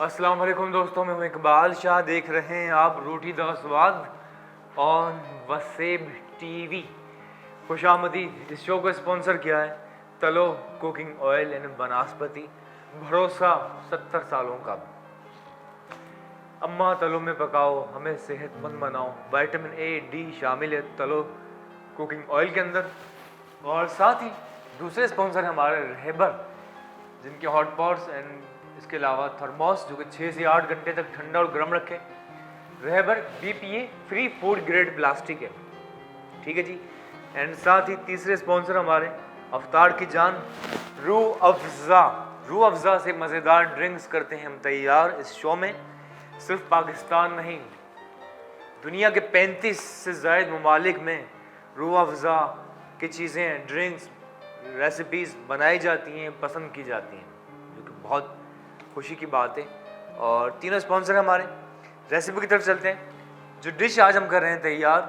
अस्सलाम वालेकुम दोस्तों, मैं हूं इकबाल शाह। देख रहे हैं आप रोटी दा स्वाद ऑन वसेब टीवी। खुशामदीद। इस शो को स्पॉन्सर किया है तलो कुकिंग ऑयल एंड वनस्पति। भरोसा 70 सालों का। अम्मा तलो में पकाओ, हमें सेहतमंद बनाओ। विटामिन ए डी शामिल है तलो कुकिंग ऑयल के अंदर। और साथ ही दूसरे स्पॉन्सर हैं हमारे रहबर, जिनके हॉट पॉट्स एंड इसके अलावा थर्मोस जो कि 6 से 8 घंटे तक ठंडा और गर्म रखे। रहबर BPA free food grade plastic है, ठीक है जी। एंड साथ ही तीसरे स्पॉन्सर हमारे अफ्तार की जान रूह अफ़ज़ा। रूह अफ़ज़ा से मज़ेदार ड्रिंक्स करते हैं हम तैयार इस शो में। सिर्फ पाकिस्तान नहीं, दुनिया के 35 से ज़ायद ममालिक में रूह अफ़ज़ा की चीज़ें, ड्रिंक्स, रेसिपीज़ बनाई जाती हैं, पसंद की जाती हैं, जो कि बहुत खुशी की बात है। और तीनों स्पॉन्सर हमारे। रेसिपी की तरफ चलते हैं। जो डिश आज हम कर रहे हैं तैयार,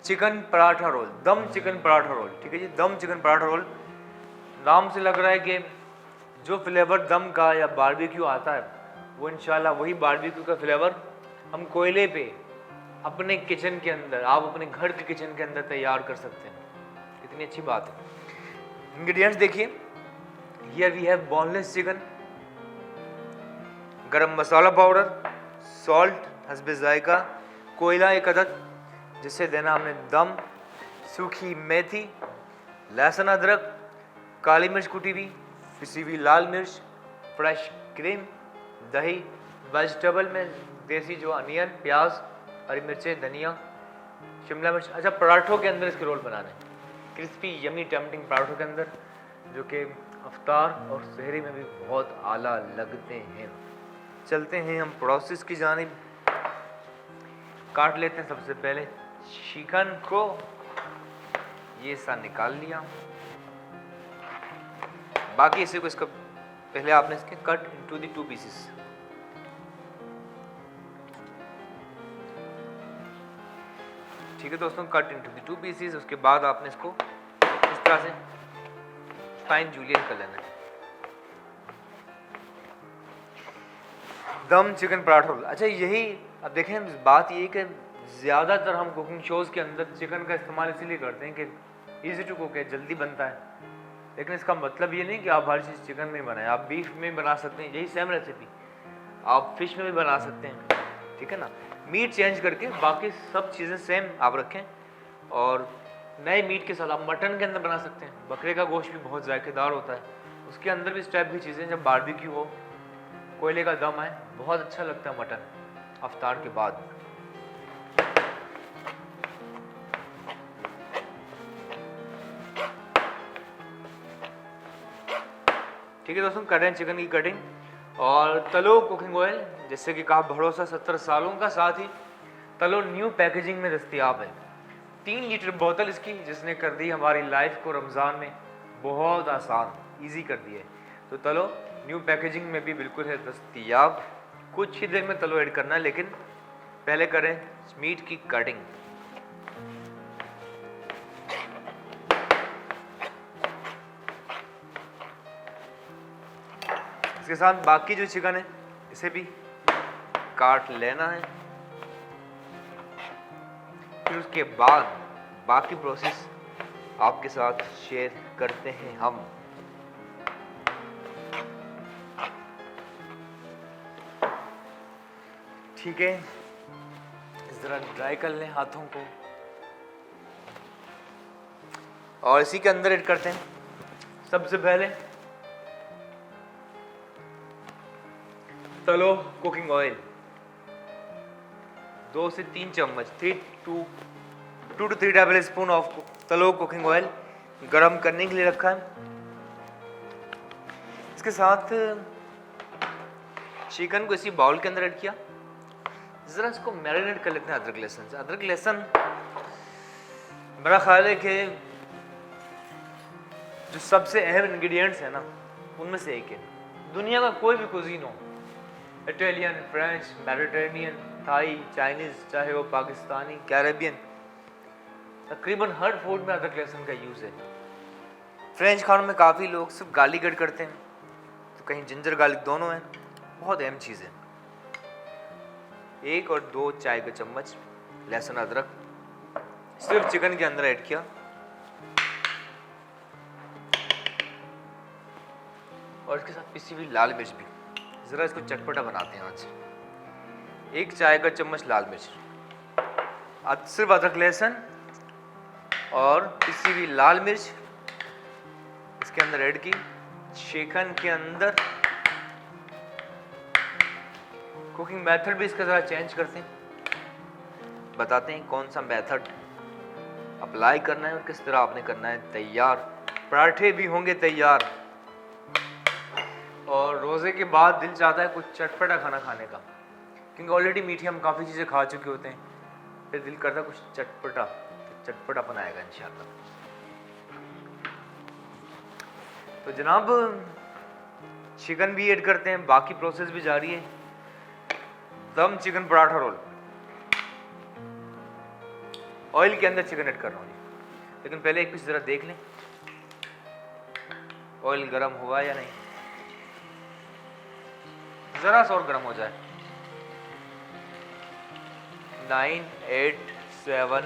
चिकन पराठा रोल, दम चिकन पराठा रोल, ठीक है जी। दम चिकन पराठा रोल नाम से लग रहा है कि जो फ्लेवर दम का या बारबेक्यू आता है वो इंशाल्लाह वही बारबेक्यू का फ्लेवर हम कोयले पे अपने किचन के अंदर, आप अपने घर के किचन के अंदर तैयार कर सकते हैं। इतनी अच्छी बात है। इंग्रेडिएंट्स देखिए, here we have boneless chicken, garam masala powder, salt हस्बे जायका, कोयला 1 अदद जिससे देना हमने दम, सूखी मेथी, लहसुन अदरक, काली मिर्च कुटी हुई, पिसी हुई लाल मिर्च, फ्रेश क्रीम, दही, वेजिटेबल में देसी जो अनियन, प्याज, हरी मिर्चें, धनिया, शिमला मिर्च। अच्छा, पराठों के अंदर इसके रोल बनाने, क्रिस्पी यमी टेम्पटिंग पराठों के अंदर, जो कि अफ्तार और सहरी में भी बहुत आला लगते हैं। चलते हैं हम प्रोसेस की जानिब। काट लेते हैं सबसे पहले चिकन को। ये सा निकाल लिया। बाकी इसी को इसका पहले आपने इसके कट इनटू द 2 पीसेस। ठीक है दोस्तों, कट इनटू द 2 पीसेस। उसके बाद आपने इसको इस तरह से फाइन जूलियन कर लेना है। दम चिकन पराठा रोल। अच्छा, यही अब देखें, बात ये कि ज़्यादातर हम कुकिंग शोज़ के अंदर चिकन का इस्तेमाल इसीलिए करते हैं कि ईजी टू कुक है, जल्दी बनता है। लेकिन इसका मतलब ये नहीं कि आप हर चीज़ चिकन में बनाएं। आप बीफ में बना सकते हैं, यही सेम रेसिपी आप फिश में भी बना सकते हैं, ठीक है ना। मीट चेंज करके बाकी सब चीज़ें सेम आप रखें। और नए मीट के साथ आप मटन के अंदर बना सकते हैं। बकरे का गोश्त भी बहुत जायकेदार होता है, उसके अंदर भी इस टाइप की चीज़ें, जब बारबेक्यू हो, कोयले का दम है, बहुत अच्छा लगता है मटन अफ्तार के बाद। ठीक है दोस्तों, कर रहे हैं चिकन की कटिंग। और तलो कुकिंग ऑयल, जैसे कि कहा, भरोसा 70 सालों का। साथ ही तलो न्यू पैकेजिंग में दस्तयाब है। 3 लीटर बोतल इसकी, जिसने कर दी हमारी लाइफ को रमज़ान में बहुत आसान, ईजी कर दी है। तो तलो न्यू पैकेजिंग में भी बिल्कुल है दस्तयाब। कुछ ही देर में तलो ऐड करना है, लेकिन पहले करें मीट की कटिंग। इसके साथ बाकी जो चिकन है इसे भी काट लेना है। फिर उसके बाद बाकी प्रोसेस आपके साथ शेयर करते हैं हम। ठीक है, ज़रा ड्राई कर लें हाथों को। और इसी के अंदर ऐड करते हैं सबसे पहले तलो कुकिंग ऑयल। 2 से 3 चम्मच, 2 to 3 टेबल स्पून ऑफ तलो कुकिंग ऑयल गरम करने के लिए रखा है। इसके साथ चिकन को इसी बाउल के अंदर ऐड किया। ज़रा इसको मैरिनेट कर लेते हैं अदरक लहसुन से। अदरक लहसुन मेरा ख्याल है कि जो सबसे अहम इंग्रेडिएंट्स है ना, उनमें से एक है। दुनिया का कोई भी कुजीन हो, Italian, French, Mediterranean, Thai, Chinese, चाहे वो पाकिस्तानी, कैरेबियन, तकरीबन हर फूड में अदरक लहसुन का यूज़ है। फ्रेंच खानों में काफ़ी लोग सिर्फ गार्लिक ऐड करते हैं, तो कहीं जिंजर गार्लिक दोनों हैं। बहुत अहम चीज़ है। 1 और 2 चाय का चम्मच लहसुन अदरक सिर्फ चिकन के अंदर ऐड किया और इसके साथ पिसी हुई लाल मिर्च भी। ज़रा इसको चटपटा बनाते हैं आज। 1 चाय का चम्मच लाल मिर्च, सिर्फ अदरक लहसुन और पिसी हुई लाल मिर्च इसके अंदर ऐड की। चिकन के अंदर कुकिंग मेथड भी इसका ज़रा चेंज करते हैं, बताते हैं कौन सा मेथड अप्लाई करना है और किस तरह आपने करना है। तैयार पराठे भी होंगे तैयार। और रोज़े के बाद दिल चाहता है कुछ चटपटा खाना खाने का, क्योंकि ऑलरेडी मीठी हम काफ़ी चीज़ें खा चुके होते हैं, फिर दिल करता है कुछ चटपटापन आएगा इंशाल्लाह। तो जनाब चिकन भी ऐड करते हैं, बाकी प्रोसेस भी जारी है। दम चिकन पराठा रोल, ऑयल के अंदर चिकन ऐड कर रहा हूँ जी, लेकिन पहले एक पीस ज़रा देख लें ऑयल गर्म हुआ या नहीं। ज़रा सा और गर्म हो जाए। 9 8 7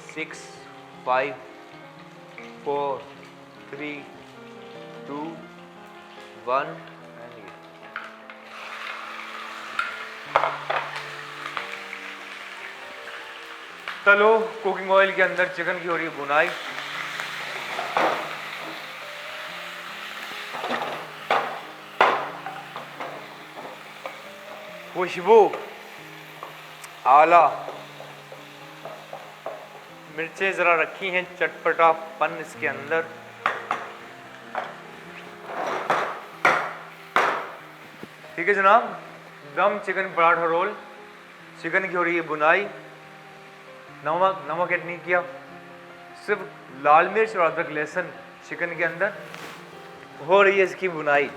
6 5 4 3 2 1 तलो कुकिंग ऑयल के अंदर चिकन की हो रही है बुनाई। खुशबू आला, मिर्चें ज़रा रखी हैं, चटपटापन इसके अंदर। ठीक है जनाब, दम चिकन पराठा रोल, चिकन की हो रही है बुनाई। नमक ऐड नहीं किया, सिर्फ लाल मिर्च और अदरक लहसुन चिकन के अंदर हो रही है इसकी बुनाई।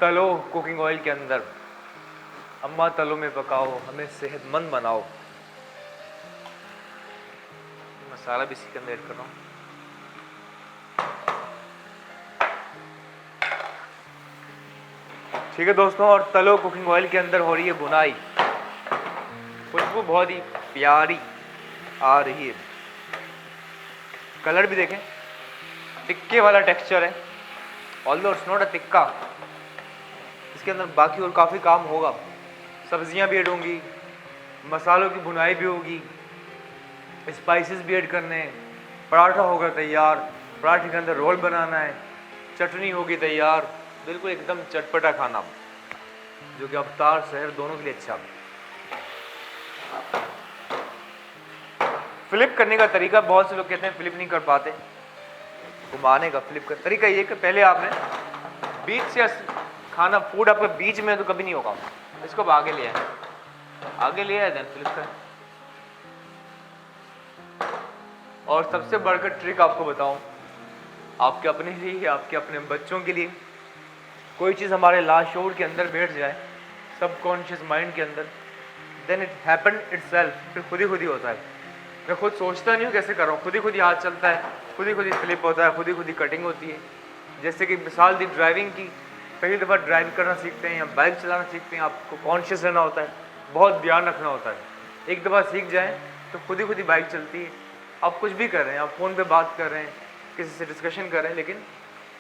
तलो कुकिंग ऑयल के अंदर, अम्मा तलो में पकाओ, हमें सेहतमंद बनाओ। मसाला भी इसके अंदर ऐड कर रहा हूँ। ठीक है दोस्तों, और तलो कुकिंग ऑयल के अंदर हो रही है बुनाई। खुशबू बहुत ही प्यारी आ रही है, कलर भी देखें, टिक्के वाला टेक्सचर है। Although it's not a tikka, इसके अंदर बाकी और काफ़ी काम होगा। सब्जियां भी ऐड होंगी, मसालों की बुनाई भी होगी, स्पाइसेस भी ऐड करने हैं, पराठा होगा तैयार, पराठे के अंदर रोल बनाना है, चटनी होगी तैयार। बिल्कुल एकदम चटपटा खाना जो कि अफ्तार सहर दोनों के लिए अच्छा। फ्लिप करने का तरीका, बहुत से लोग कहते हैं फ्लिप नहीं कर पाते, घुमाने का फ्लिप का तरीका ये कि पहले आपने बीच से खाना, फूड आपका बीच में है तो कभी नहीं होगा, इसको अब आगे ले आए, आगे ले आए, देन फ्लिप करें। और सबसे बढ़कर ट्रिक आपको बताऊं, आपके अपने लिए, आपके अपने बच्चों के लिए, कोई चीज़ हमारे लाशऊर के अंदर बैठ जाए, सबकॉन्शियस माइंड के अंदर, देन इट हैपन इटसेल्फ, फिर खुद ही होता है। मैं खुद सोचता नहीं हूँ कैसे कर रहा हूँ, खुद ही हाथ चलता है, खुद ही फ्लिप होता है, खुद ही कटिंग होती है। जैसे कि मिसाल दी ड्राइविंग की, पहली दफ़ा ड्राइव करना सीखते हैं या बाइक चलाना सीखते हैं, आपको कॉन्शियस रहना होता है, बहुत ध्यान रखना होता है। एक दफ़ा सीख जाएँ तो खुद ही बाइक चलती है। आप कुछ भी कर रहे हैं, आप फ़ोन पे बात कर रहे हैं, किसी से डिस्कशन कर रहे हैं, लेकिन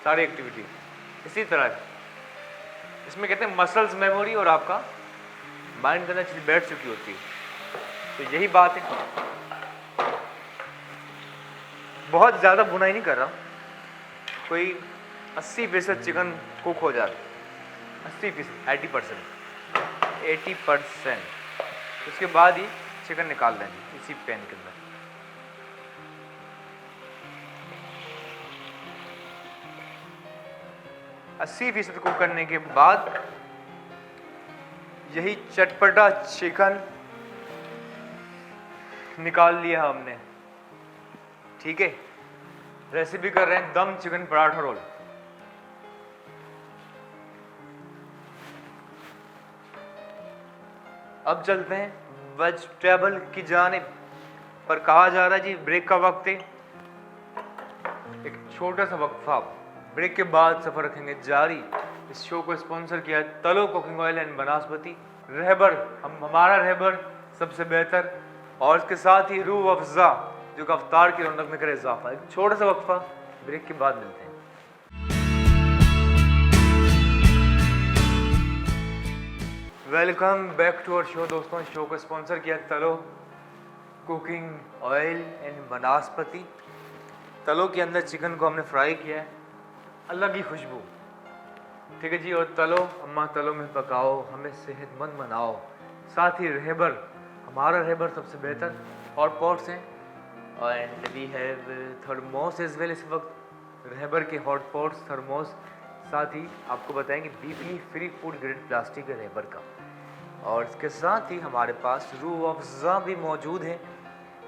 सारी एक्टिविटी इसी तरह है। इसमें कहते हैं मसल्स मेमोरी, और आपका माइंड के अंदर चीज़ बैठ चुकी होती है। तो यही बात है, बहुत ज़्यादा बुनाई नहीं कर रहा, कोई 80% चिकन कुक हो जाए, 80%, 80%। उसके बाद ही चिकन निकाल लेंगे इसी पैन के अंदर। अस्सी % कुक करने के बाद यही चटपटा चिकन निकाल लिया हमने। ठीक है, रेसिपी कर रहे हैं दम चिकन पराठा रोल। अब चलते हैं वेजिटेबल की जानिब, पर कहा जा रहा है जी ब्रेक का वक्त है, एक छोटा सा वक्फा, ब्रेक के बाद सफर रखेंगे जारी। इस शो को स्पॉन्सर किया है तलो कुकिंग ऑयल एंड वनस्पति। रहबर हमारा रहबर सबसे बेहतर, और इसके साथ ही रूह अफ़ज़ा जो कि अवतार की रौनक में करे इजाफा। एक छोटा सा वक्फा, ब्रेक के बाद मिलते हैं। Welcome back to our show दोस्तों। शो को स्पॉन्सर किया तलो कुकिंग ऑयल एंड वनस्पति। तलो के अंदर चिकन को हमने फ्राई किया है, अलग ही खुशबू, ठीक है जी। और तलो अम्मा तलो में पकाओ, हमें सेहतमंद बनाओ। साथ ही रहबर हमारा रहबर सबसे बेहतर, हॉट पॉट्स हैं and we have thermos as well. इस वक्त रहबर के हॉट पॉट्स, थर्मोस, साथ ही आपको बताएंगे BP free food grade plastic है रहबर का। और इसके साथ ही हमारे पास रूह अफ़ज़ा भी मौजूद है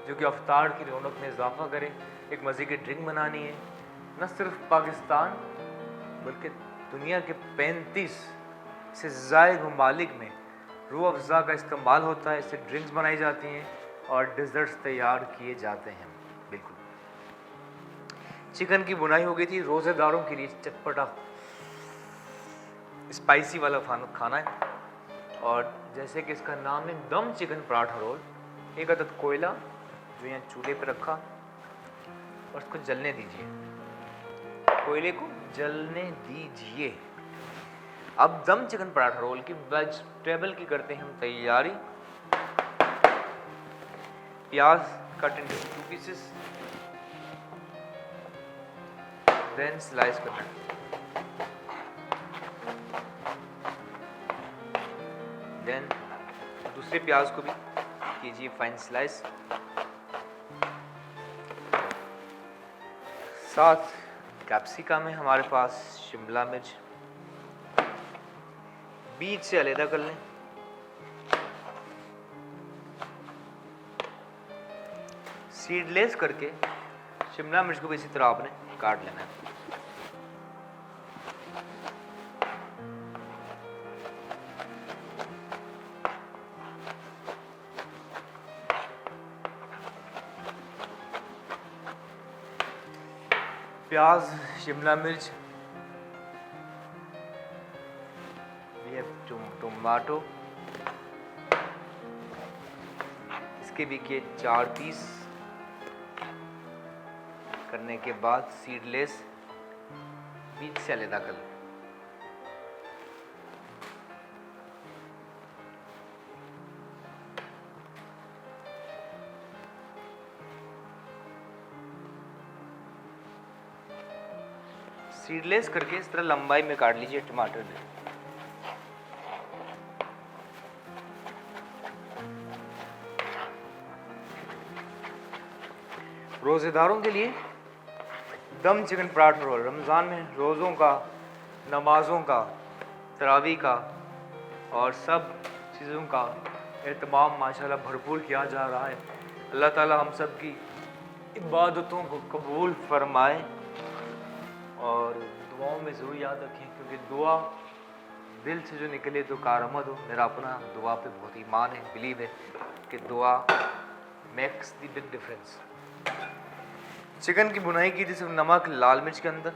जो कि अवतार की रौनक में इजाफा करे। एक मज़े की ड्रिंक बनानी है, न सिर्फ पाकिस्तान बल्कि दुनिया के 35 से ज़ायद ममालिक में रूह अफ़ज़ा का इस्तेमाल होता है। इससे ड्रिंक्स बनाई जाती हैं और डिज़र्ट्स तैयार किए जाते हैं। बिल्कुल चिकन की बुनाई हो गई थी, रोज़ेदारों के लिए चटपटा स्पाइसी वाला खाना है। और जैसे कि इसका नाम है दम चिकन पराठा रोल। एक अदद कोयला जो यहाँ चूल्हे पर रखा और इसको जलने दीजिए, कोयले को जलने दीजिए। अब दम चिकन पराठा रोल की वेजिटेबल की करते हैं हम तैयारी। प्याज cut into 2 pieces, then slice करना। देन दूसरे प्याज को भी कीजिए फाइन स्लाइस। साथ कैप्सिकम है हमारे पास, शिमला मिर्च बीज से अलग कर लें। सीडलेस करके शिमला मिर्च को भी इसी तरह आपने काट लेना है। प्याज, शिमला मिर्च, वी हैव टोमेटो, इसके भी किए 4 पीस। करने के बाद सीडलेस बीज से अलग कर लें। सीडलेस करके इस तरह लंबाई में काट लीजिए टमाटर में। रोज़ेदारों के लिए दम चिकन पराठा रोल। रमज़ान में रोज़ों का, नमाज़ों का, तरावी का और सब चीज़ों का एहतमाम माशाल्लाह भरपूर किया जा रहा है। अल्लाह ताला हम सब की इबादतों को कबूल फरमाए और दुआओं में ज़रूर याद रखें, क्योंकि दुआ दिल से जो निकले तो कारआमद हो। मेरा अपना दुआ पे बहुत ईमान है, बिलीव है कि दुआ makes the big difference. Chicken की बुनाई की थी सिर्फ नमक, लाल मिर्च के अंदर,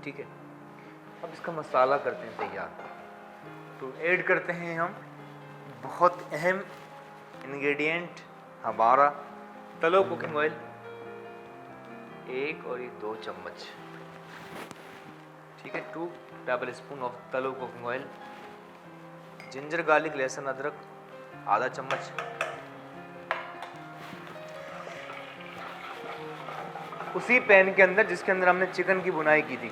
ठीक है। अब इसका मसाला करते हैं तैयार। तो ऐड करते हैं हम बहुत अहम इंग्रेडिएंट हमारा तलो कुकिंग ऑयल, 1 और ये 2 चम्मच, ठीक है। 2 टेबल स्पून ऑफ तलो कुकिंग ऑयल। जिंजर गार्लिक लहसुन अदरक आधा चम्मच। उसी पैन के अंदर जिसके अंदर हमने चिकन की बुनाई की थी,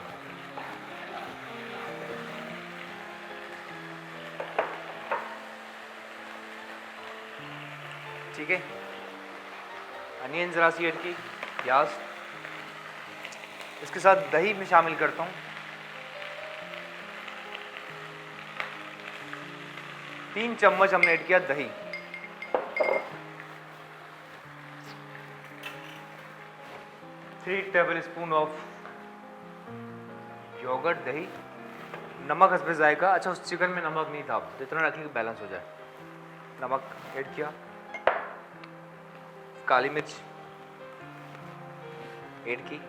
ठीक है। अनियन जरा सी ऐड की, प्याज, इसके साथ दही में शामिल करता हूँ। 3 चम्मच हमने ऐड किया दही। Three tablespoon of yoghurt, दही, नमक हस्बे जायका। अच्छा, उस चिकन में नमक नहीं था, तो इतना रखिए कि बैलेंस हो जाए। नमक ऐड किया, काली मिर्च ऐड की,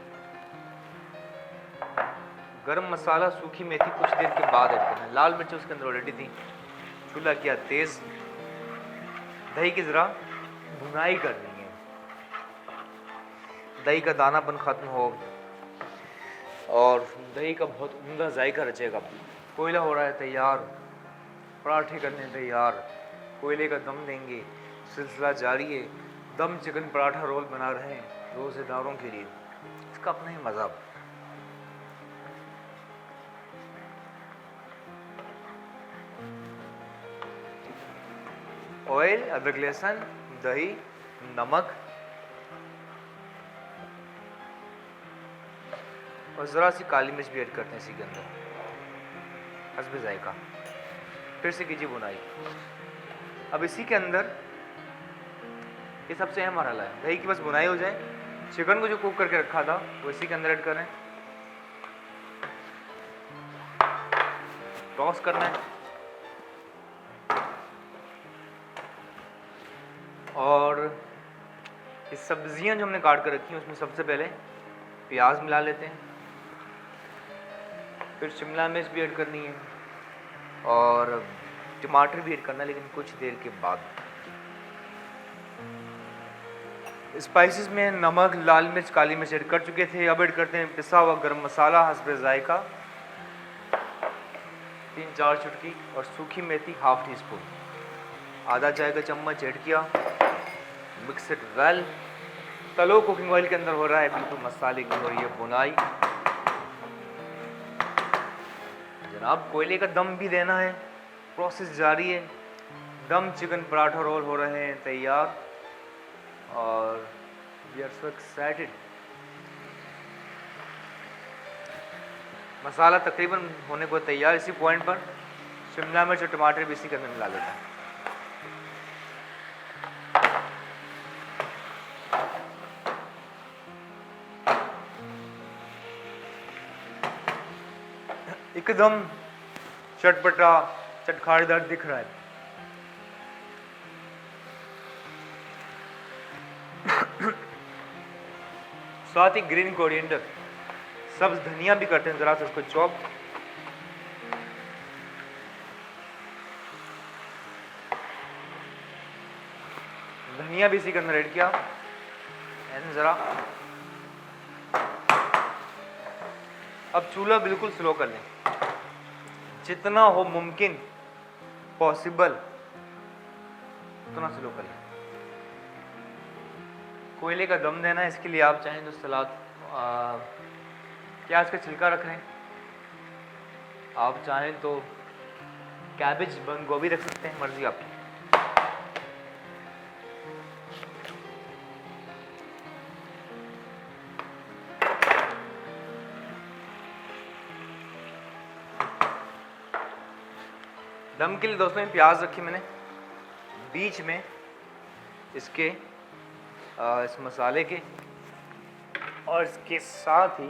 गरम मसाला, सूखी मेथी कुछ देर के बाद ऐड करना है। लाल मिर्च उसके अंदर ऑलरेडी थी। चूल्हा किया तेज़। दही की ज़रा भुनाई करनी है, दही का दानापन ख़त्म हो और दही का बहुत उम्दा जायका रचेगा। कोयला हो रहा है तैयार, पराठे करने तैयार, कोयले का दम देंगे। सिलसिला जारी है, दम चिकन पराठा रोल बना रहे हैं रोज़ेदारों के लिए। इसका अपना ही मज़ा। ऑयल, अदरक लहसुन, दही, नमक और ज़रा सी काली मिर्च भी ऐड करते हैं इसी के अंदर हस्बे जायका। फिर से कीजिए बुनाई। अब इसी के अंदर ये सबसे अहम मरहला है, दही की बस बुनाई हो जाए। चिकन को जो कुक करके रखा था वो इसी के अंदर ऐड करें, टॉस करना है। और ये सब्जियां जो हमने काट कर रखी हैं उसमें सबसे पहले प्याज मिला लेते हैं, फिर शिमला मिर्च भी ऐड करनी है और टमाटर भी ऐड करना है, लेकिन कुछ देर के बाद। स्पाइसेस में नमक, लाल मिर्च, काली मिर्च ऐड कर चुके थे। अब ऐड करते हैं पिसा हुआ गरम मसाला हस्बे जायका 3-4 चुटकी और सूखी मेथी हाफ टी स्पून, आधा चाय का चम्मच ऐड किया। Mix it well. तलो कुकिंग ऑयल के अंदर हो रहा है बिल्कुल मसाले की और ये बुनाई। जनाब कोयले का दम भी देना है, प्रोसेस जारी है। दम चिकन पराठा रोल हो रहे हैं तैयार और वी आर सो एक्साइटेड। मसाला तकरीबन होने को तैयार। इसी पॉइंट पर शिमला मिर्च और टमाटर भी इसी के अंदर मिला लेता है। एकदम चटपटा चटखारेदार दिख रहा है। साथ ही ग्रीन कोरिएंडर, सब्ज धनिया भी करते हैं, जरा सा उसको चॉप। धनिया भी इसी के अंदर ऐड किया एंड जरा अब चूल्हा बिल्कुल स्लो कर लें, जितना हो मुमकिन पॉसिबल उतना स्लो कर लें। कोयले का दम देना है, इसके लिए आप चाहें तो सलाद प्याज का छिलका रख लें, आप चाहें तो कैबेज बंद गोभी रख सकते हैं, मर्जी आपकी। दम के लिए दोस्तों प्याज रखी मैंने बीच में इसके इस मसाले के, और इसके साथ ही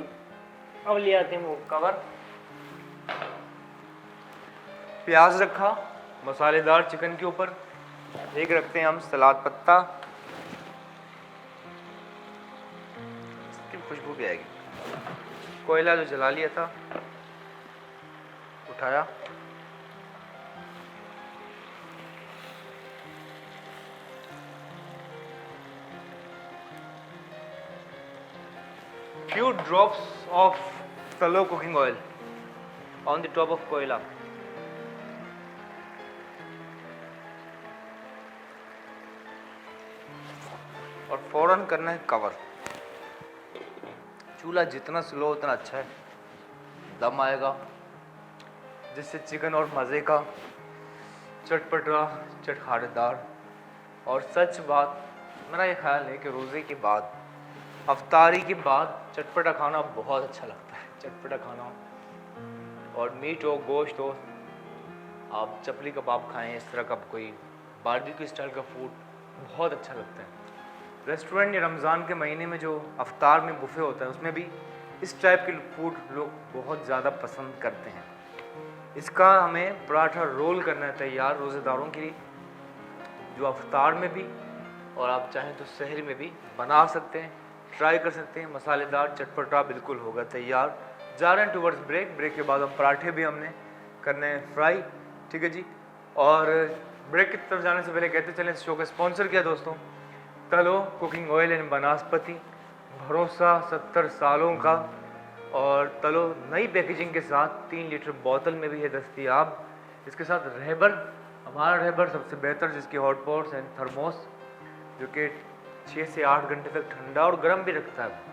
अब ले आते हैं वो कवर। प्याज रखा मसालेदार चिकन के ऊपर, एक रखते हैं हम सलाद पत्ता, इसकी खुशबू भी आएगी। कोयला जो जला लिया था उठाया, few drops of tallow cooking oil on the top of कोयला। और फौरन करना है कवर। चूल्हा जितना स्लो उतना अच्छा है, दम आएगा जिससे चिकन और मज़े का चटपटा चटखारेदार। और सच बात, मेरा ये ख्याल है कि रोज़े के बाद, अफ्तारी के बाद चटपटा खाना बहुत अच्छा लगता है। चटपटा खाना और मीट हो, गोश्त हो, आप चपली कबाब खाएं, इस तरह का कोई बारबेक्यू स्टाइल का फूड बहुत अच्छा लगता है। रेस्टोरेंट या रमज़ान के महीने में जो अफ्तार में बुफे होता है उसमें भी इस टाइप के फूड लोग बहुत ज़्यादा पसंद करते हैं। इसका हमें पराठा रोल करना है तैयार रोज़ेदारों के लिए, जो अफ्तार में भी और आप चाहें तो सहरी में भी बना सकते हैं, ट्राई कर सकते हैं। मसालेदार चटपटा बिल्कुल होगा तैयार। जा रहे हैं टूवर्ड्स ब्रेक। ब्रेक के बाद हम पराठे भी हमने करने हैं फ्राई, ठीक है जी। और ब्रेक की तरफ जाने से पहले कहते चलें इस शो का स्पॉन्सर किया दोस्तों, तलो कुकिंग ऑयल एंड बनास्पति, भरोसा 70 सालों का। और तलो नई पैकेजिंग के साथ 3 लीटर बोतल में भी है दस्तयाब। इसके साथ रहबर, हमारा रहबर सबसे बेहतर, जिसके हॉट पॉट्स एंड थर्मोस जो कि 6 से 8 घंटे तक ठंडा और गर्म भी रखता है।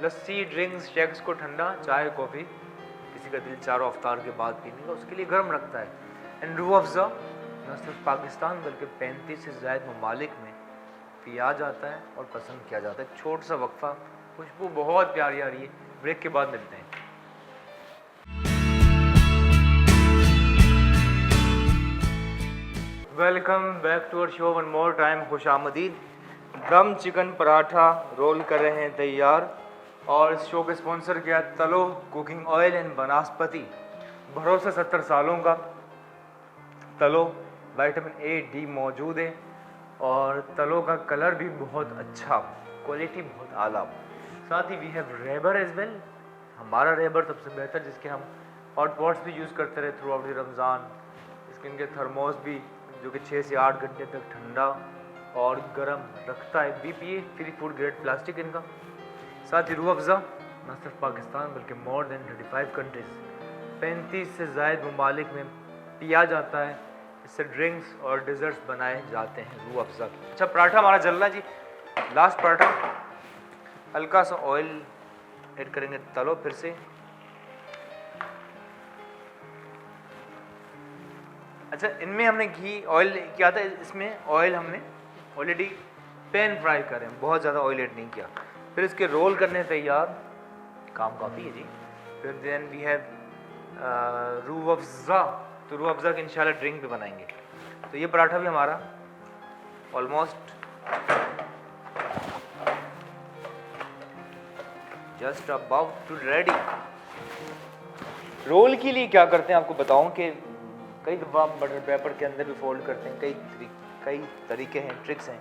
लस्सी, ड्रिंक्स, शेक्स को ठंडा, चाय, कॉफ़ी, किसी का दिल चारों अफ्तार के बाद पीने का, उसके लिए गर्म रखता है। एंड रूह अफ़ज़ा न सिर्फ पाकिस्तान बल्कि 35 से ज़ायद ममालिक में पिया जाता है और पसंद किया जाता है। छोटा सा वक्फा, खुशबू बहुत प्यारी आ रही है। ब्रेक के बाद मिलते हैं। Welcome back to our show one more time, खुश आमदीद। दम चिकन पराठा रोल कर रहे हैं तैयार और इस शो के स्पॉन्सर किया तलो कुकिंग ऑयल एंड बनास्पति, भरोसा 70 सालों का। तलो विटामिन ए डी मौजूद है और तलो का कलर भी बहुत अच्छा, क्वालिटी बहुत आला। साथ ही we have Rahbar as well, हमारा रेबर सबसे बेहतर, जिसके हम हॉट पॉट्स भी यूज़ करते रहे थ्रू आउट द रमज़ान। इसके इनके थर्मोस भी जो कि 6 से 8 घंटे तक ठंडा और गर्म रखता है। BPA free food grade plastic इनका। साथ ही रूह अफ़ज़ा न सिर्फ पाकिस्तान बल्कि मोर देन 35 कंट्रीज़, 35 से ज़ायद ममालिक में पिया जाता है। इससे ड्रिंक्स और डिज़र्ट्स बनाए जाते हैं रूह अफ़ज़ा की। अच्छा, पराठा हमारा जल रहा है जी। लास्ट पराठा, हल्का सा ऑयल ऐड करेंगे, तलो फिर से। अच्छा, इनमें हमने घी ऑयल किया था, इसमें ऑयल हमने ऑलरेडी पैन फ्राई करें, बहुत ज़्यादा ऑयल ऐड नहीं किया। फिर इसके रोल करने तैयार, काम काफ़ी है जी। फिर then we have Rooh Afza, तो रूह अफ़ज़ा की इंशाल्लाह ड्रिंक भी बनाएंगे। तो ये पराठा भी हमारा almost just about to ready. Roll के लिए क्या करते हैं आपको बताऊं कि कई दफ़ा बटर पेपर के अंदर भी फोल्ड करते हैं, कई तरीके हैं, ट्रिक्स हैं।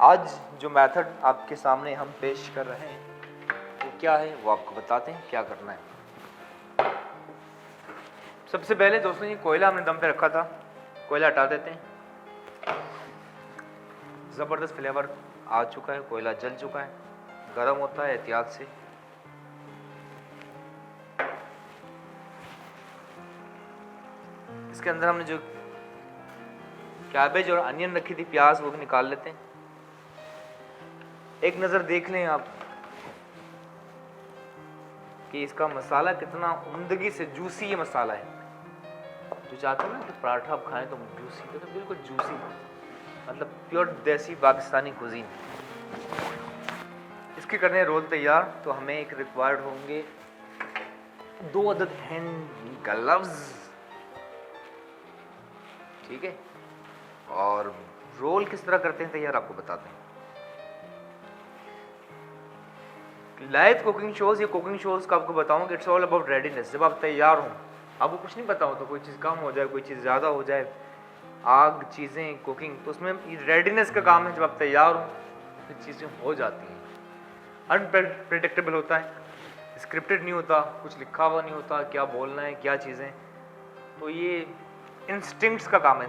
आज जो मेथड आपके सामने हम पेश कर रहे हैं वो क्या है, वो आपको बताते हैं क्या करना है। सबसे पहले दोस्तों, ये कोयला हमने दम पे रखा था, कोयला हटा देते हैं। ज़बरदस्त फ्लेवर आ चुका है, कोयला जल चुका है, गर्म होता है एहतियात से। इसके अंदर हमने जो कैबेज और अनियन रखी थी, प्याज, वो भी निकाल लेते हैं। एक नज़र देख लें आप कि इसका मसाला कितना उम्दगी से जूसी ये मसाला है। जो चाहते हैं ना कि पराठा आप खाएं तो जूसी, तो बिल्कुल जूसी, मतलब प्योर देसी पाकिस्तानी कुजीन। इसके करने रोल तैयार। तो हमें एक रिक्वायर्ड होंगे 2 अदद हैंड ग्लव्स, ठीक है। और रोल किस तरह करते हैं तैयार आपको बताते हैं। लाइव कुकिंग शोज़ या कुकिंग शोज़ का आपको बताऊं कि इट्स ऑल अबाउट रेडीनेस। जब आप तैयार हो, आपको कुछ नहीं पता हो तो कोई चीज़ कम हो जाए, कोई चीज़ ज़्यादा हो जाए, आग, चीज़ें, कुकिंग, तो उसमें रेडीनेस का काम है। जब आप तैयार हो तो चीज़ें हो जाती हैं। अनप्रेडिक्टेबल होता है, स्क्रिप्टेड नहीं होता, कुछ लिखा हुआ नहीं होता क्या बोलना है, क्या चीज़ें। तो ये इंस्टिंक्ट्स का काम है।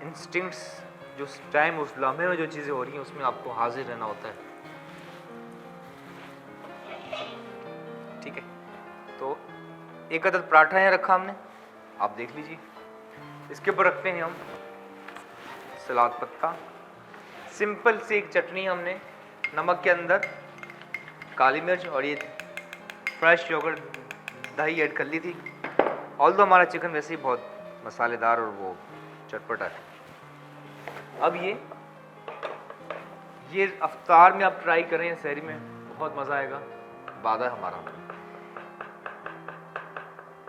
इंस्टिंक्ट्स जो टाइम, उस लम्हे में जो चीज़ें हो रही हैं उसमें आपको हाजिर रहना होता है, ठीक है। तो एक अदद पराठा यहाँ रखा हमने, आप देख लीजिए। इसके ऊपर रखते हैं हम सलाद पत्ता, सिंपल सी एक चटनी हमने नमक के अंदर, काली मिर्च और ये फ्रेश योगर्ट, दही ऐड कर ली थी। ऑल्दो हमारा चिकन वैसे ही बहुत मसालेदार और वो चटपटा है। अब ये अफ्तार में आप ट्राई करें, सहरी में बहुत मज़ा आएगा। वादा है हमारा,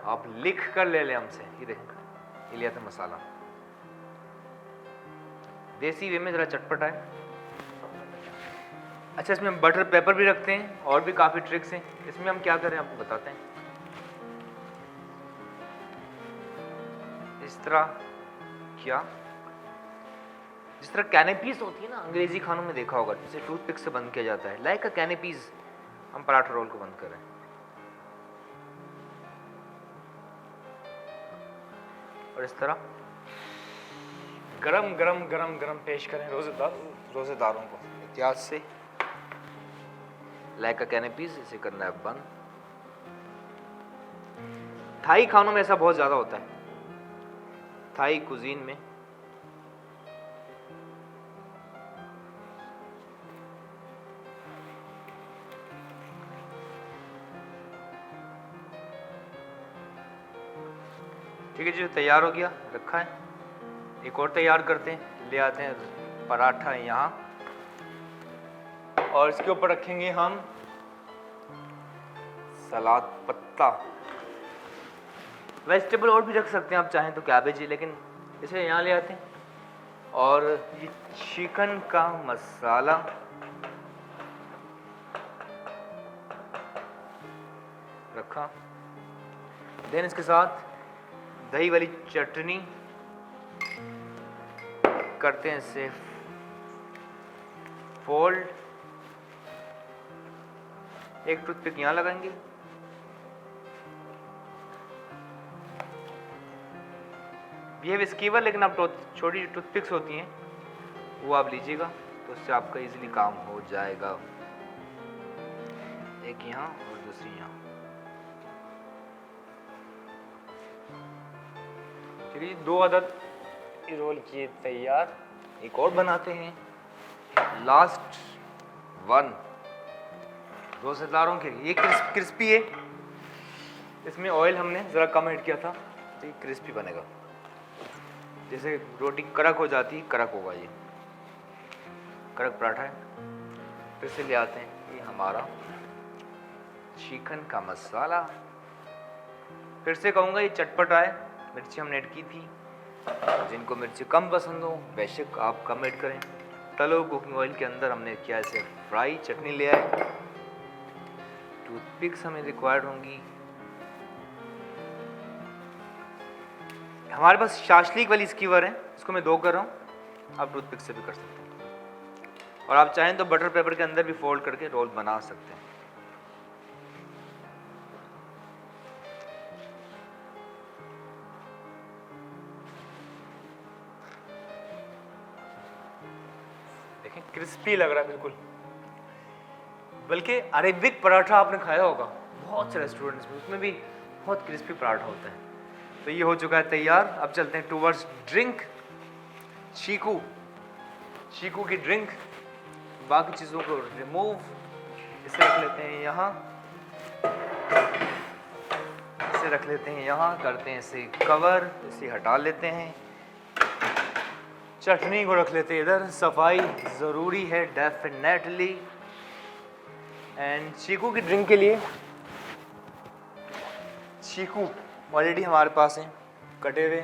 आप लिख कर ले लें हमसे। ये देखें, ये लिया था मसाला, देसी वे में ज़रा चटपटा है। अच्छा, इसमें बटर पेपर भी रखते हैं और भी काफ़ी ट्रिक्स हैं। इसमें हम क्या करें आपको बताते हैं। इस तरह क्या, जिस तरह कैनेपीज होती है ना, अंग्रेजी खानों में देखा होगा, जिसे टूथपिक से बंद किया जाता है, लाइक अ कैनेपीज, हम पराठा रोल को बंद करें। और इस तरह गरम गरम गरम गरम पेश करें रोजेदारों को एहतियात से। लाइक अ कैनपीज, इसे करना है बंद। थाई खानों में ऐसा बहुत ज्यादा होता है, थाई कुजीन में। ठीक है जी, तैयार हो गया, रखा है। एक और तैयार करते हैं, ले आते हैं पराठा यहाँ और इसके ऊपर रखेंगे हम सलाद पत्ता। वेजिटेबल और भी रख सकते हैं आप चाहें तो, कैबेज ही, लेकिन इसे यहाँ ले आते हैं। और ये चिकन का मसाला रखा। देन इसके साथ दही वाली चटनी करते हैं, इसे फोल्ड। एक टूथपिक यहाँ लगाएंगे, ये है स्कीवर, लेकिन आप छोटी टूथपिक्स होती हैं वो आप लीजिएगा, तो उससे आपका इजीली काम हो जाएगा। एक यहाँ और दूसरी यहाँ। चलिए 2 अदद रोल किए तैयार। एक और बनाते हैं, लास्ट वन रोजेदारों के लिए। ये क्रिस्पी है, इसमें ऑयल हमने ज़रा कम ऐड किया था, तो ये क्रिस्पी बनेगा। जैसे रोटी कड़क हो जाती, कड़क होगा ये, कड़क पराठा है। फिर से ले आते हैं ये हमारा चिकन का मसाला। फिर से कहूँगा ये चटपटा है, मिर्ची हमने ऐड की थी। जिनको मिर्ची कम पसंद हो बेशक आप कम ऐड करें। तलो कुकिंग ऑयल के अंदर हमने किया इसे फ्राई। चटनी ले आए, टूथपिक्स हमें रिक्वायर्ड होंगी। हमारे पास शाशलिक वाली स्कीवर है, इसको मैं 2 कर रहा हूँ, आप टूथपिक से भी कर सकते हैं। और आप चाहें तो बटर पेपर के अंदर भी फोल्ड करके रोल बना सकते हैं। देखें क्रिस्पी लग रहा है बिल्कुल, बल्कि अरेबिक पराठा आपने खाया होगा बहुत से रेस्टोरेंट्स में, उसमें भी बहुत क्रिस्पी पराठा होता है। तो ये हो चुका है तैयार। अब चलते हैं टूवर्ड्स ड्रिंक। चीकू की ड्रिंक, बाकी चीज़ों को रिमूव, इसे रख लेते हैं यहाँ, इसे रख लेते हैं यहाँ, करते हैं इसे कवर, इसे हटा लेते हैं। चटनी को रख लेते हैं इधर, सफाई ज़रूरी है डेफिनेटली। एंड चीकू की ड्रिंक के लिए चीकू ऑलरेडी हमारे पास हैं कटे हुए,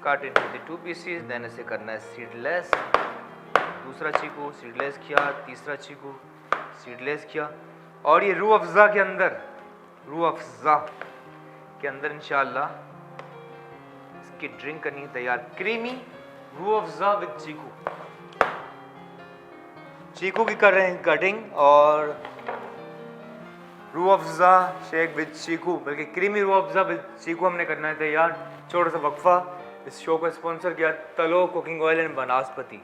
कट इनटू 2 पीसेस। देन इसे करना है सीडलेस। दूसरा चीकू सीडलेस किया, तीसरा चीकू सीडलेस किया। और ये रूह अफ़ज़ा के अंदर इंशाल्लाह इसकी ड्रिंक करनी है तैयार, क्रीमी रूह अफ़ज़ा विद चीकू की कर रहे हैं कटिंग। और रूह अफ़ज़ा शेक विद चीकू, बल्कि क्रीमी रूह अफ़ज़ा विद चीकू हमने करना है तैयार। छोटा सा वक्फा। इस शो को स्पॉन्सर किया तलो कुकिंग ऑयल एंड बनास्पति,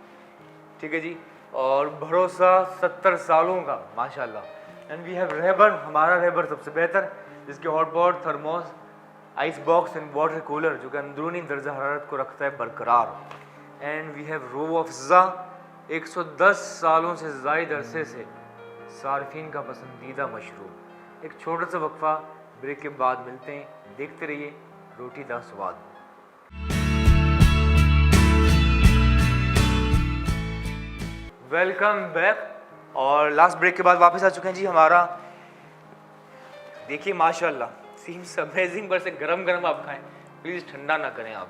ठीक है जी। और भरोसा 70 सालों का माशाल्लाह। एंड वी हैव रहबर, हमारा रहबर सबसे बेहतर, जिसके hot pot, thermos, ice box and water cooler, जो कि अंदरूनी दर्जा हरारत को रखता है बरकरार। And we have Rooh Afza, 110 सालों से ज़ायद अरसे से सार्फिन का पसंदीदा मशरूब। एक छोटा सा वक्फा, ब्रेक के बाद मिलते हैं, देखते रहिए रोटी दा स्वाद। Welcome back. और लास्ट ब्रेक के बाद वापस आ चुके हैं जी। हमारा देखिए माशाल्लाह सीम्स अमेजिंग, पर से गरम गरम आप खाएं, प्लीज़ ठंडा ना करें आप।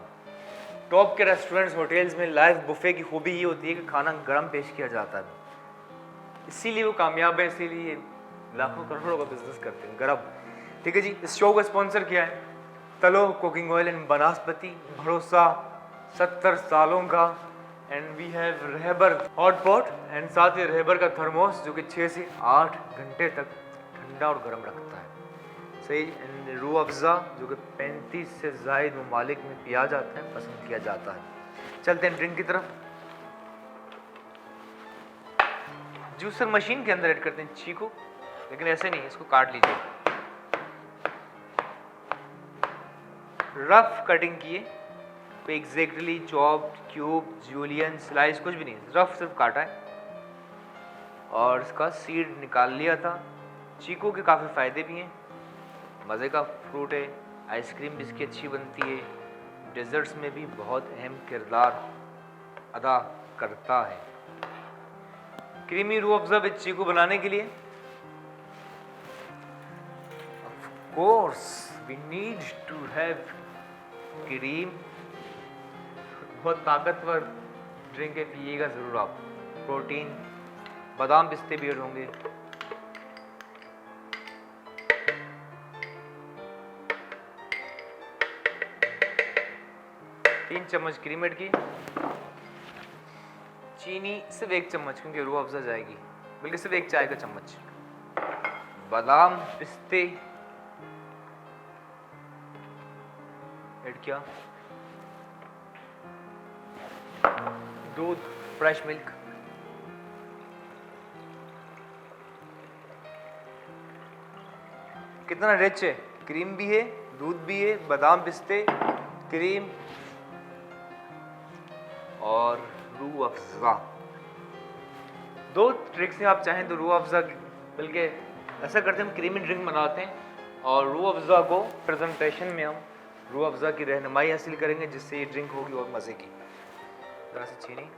टॉप के रेस्टोरेंट्स, होटल्स में लाइव बुफे की खूबी ये होती है कि खाना गरम पेश किया जाता है, इसीलिए वो कामयाब है, इसीलिए लाखों करोड़ों का बिजनेस करते हैं गरम, ठीक है जी। इस शो को स्पॉन्सर किया है तलो कुकिंग ऑयल एंड बनास्पति, भरोसा 70 सालों का। And we have Rahbar hot pot, and साथ ही रहबर का थर्मोस, जो कि 6 से 8 घंटे तक ठंडा और गर्म रखता है। सही। रूह अफ़ज़ा जो कि 35 से ज़ायद ममालिक में पिया जाता है, पसंद किया जाता है। चलते हैं ड्रिंक की तरफ। जूसर मशीन के अंदर ऐड करते हैं चीकू, लेकिन ऐसे नहीं, इसको काट लीजिए। रफ कटिंग किए, कोई exactly chopped, cube, julienne, slice कुछ भी नहीं, रफ सिर्फ काटा है और इसका सीड निकाल लिया था। चीकू के काफ़ी फ़ायदे भी हैं, मज़े का फ्रूट है, आइसक्रीम भी इसकी अच्छी बनती है, डेजर्ट्स में भी बहुत अहम किरदार अदा करता है। क्रीमी रूह अफ़ज़ा विद चीकू बनाने के लिए of course we need to have cream. बहुत ताकतवर ड्रिंक है, पिएगा ज़रूर आप। प्रोटीन, बादाम पिस्ते भी ऐड होंगे। तीन चम्मच क्रीम ऐड की, चीनी सिर्फ 1 चम्मच, क्योंकि रूह अफ़ज़ा जाएगी, बल्कि सिर्फ 1 चाय का चम्मच। बादाम पिस्ते ऐड किया, दूध, फ्रेश मिल्क, कितना रिच है, क्रीम भी है, दूध भी है, बादाम पिस्ते, क्रीम और रूह अफ़ज़ा। 2 ट्रिक्स हैं, आप चाहें तो रूह अफ़ज़ा, बल्कि ऐसा करते हैं हम क्रीमी ड्रिंक बनाते हैं और रूह अफ़ज़ा को प्रेजेंटेशन में हम रूह अफ़ज़ा की रहनुमाई हासिल करेंगे, जिससे ये ड्रिंक होगी और मज़े की। ज़रा सी चीनी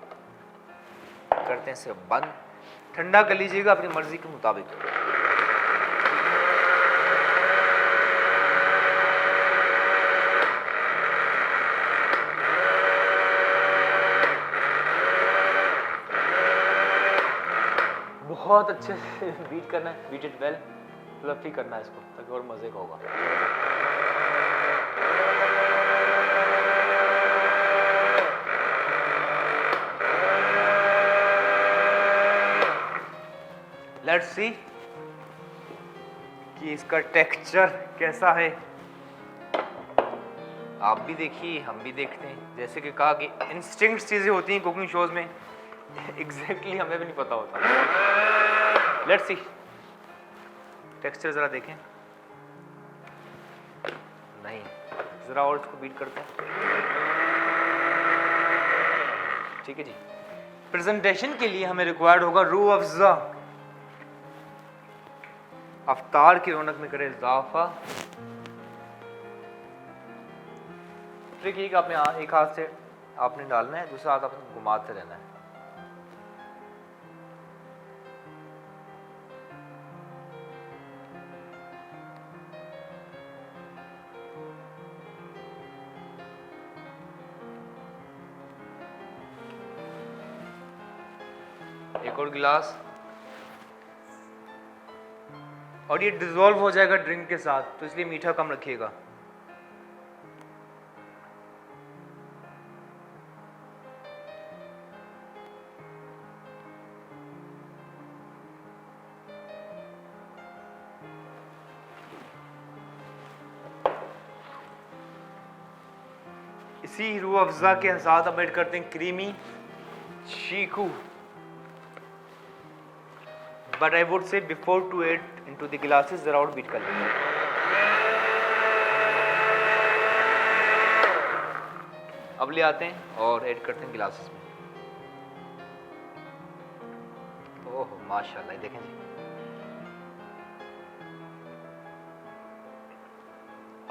करते हैं सिर्फ बंद, ठंडा कर लीजिएगा अपनी मर्ज़ी के मुताबिक। बहुत अच्छे से बीट करना है, बीट इट वेल, फ्लफी करना है इसको, ताकि और मज़े का होगा। लेट्स सी कि इसका टेक्सचर कैसा है। आप भी देखिए, हम भी देखते हैं। जैसे कि कहा कि इंस्टिंक्ट्स चीज़ें होती हैं कुकिंग शोज़ में, एग्जैक्टली हमें भी नहीं पता होता। लेट्स सी, टेक्सचर ज़रा देखें। नहीं, ज़रा और इसको बीट करते हैं। ठीक है जी। प्रेजेंटेशन के लिए हमें रिक्वायर्ड होगा रूह अफ़ज़ा, अफ्तार की रौनक में करे इजाफा। ट्रिक ये कि आपने एक हाथ से आपने डालना है, दूसरा हाथ आपने घुमाते रहना है। एक और गिलास, और ये डिसॉल्व हो जाएगा ड्रिंक के साथ, तो इसलिए मीठा कम रखिएगा। इसी रूह अफ़ज़ा के साथ हम ऐड करते हैं क्रीमी चीकू। But I would say before to add into the glasses, जरा और बीट कर लेंगे। अब ले आते हैं और ऐड करते हैं गिलासेस में। ओह माशाल्लाह, देखें जी।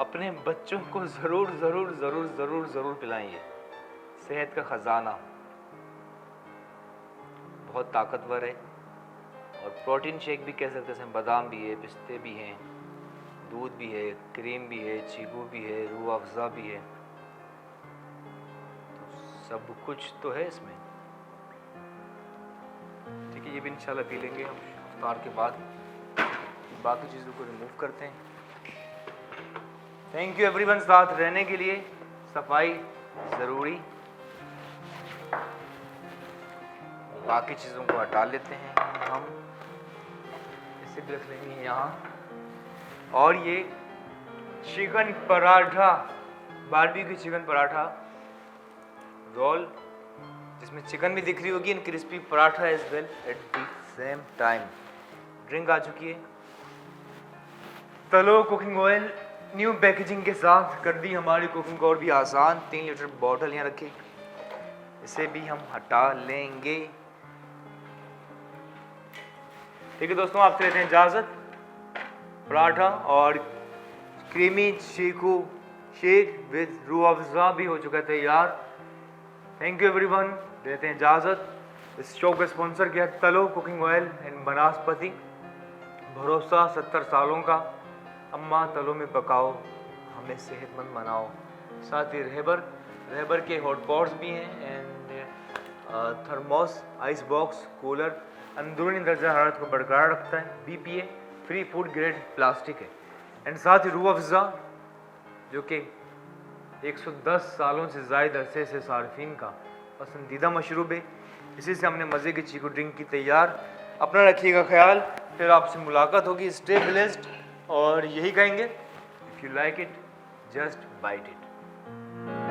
अपने बच्चों को ज़रूर ज़रूर ज़रूर ज़रूर ज़रूर पिलाएं। सेहत का ख़जाना, बहुत ताकतवर है, और प्रोटीन शेक भी कह सकते हैं। बादाम भी है, पिस्ते भी हैं, दूध भी है, क्रीम भी है, चीकू भी है, रूह अफ़ज़ा भी है, तो सब कुछ तो है इसमें। ठीक है, ये भी इंशाल्लाह पी लेंगे हम इफ्तार के बाद। बाकी चीज़ों को रिमूव करते हैं। थैंक यू एवरीवन साथ रहने के लिए। सफाई ज़रूरी, बाकी चीज़ों को हटा लेते हैं हम, इसे भी रख लेंगे यहाँ। और ये chicken paratha, barbecue chicken paratha roll, जिसमें चिकन भी दिख रही होगी and crispy paratha as well at the same time. Drink आ चुकी है। तलो कुकिंग ऑयल न्यू पैकेजिंग के साथ कर दी हमारी कुकिंग और भी आसान। 3 लीटर बॉटल यहाँ रखी, इसे भी हम हटा लेंगे। ठीक है दोस्तों, आपसे लेते हैं इजाजत। पराठा और creamy Chiku shake with Rooh Afza भी हो चुका है तैयार। थैंक यू एवरीवन, देते हैं इजाजत। इस शो को स्पॉन्सर किया तलो कुकिंग ऑयल एंड बनास्पति। भरोसा 70 सालों का। अम्मा तलो में पकाओ, हमें सेहतमंद बनाओ। साथ ही रहबर के हॉट पॉट्स भी हैं and thermos, ice box, cooler अंदरूनी दर्जा हरारत को बरकरार रखता है। BPA free food grade plastic है। एंड साथ ही रूह अफ़ज़ा जो कि 110 सालों से ज़ायद अरसे से सार्फिन का पसंदीदा मशरूब है। इसी से हमने मज़े की चीकू ड्रिंक की तैयार। अपना रखिएगा ख्याल, फिर आपसे मुलाकात होगी। स्टे ब्लेस्ड, और यही कहेंगे, if you like it just bite it.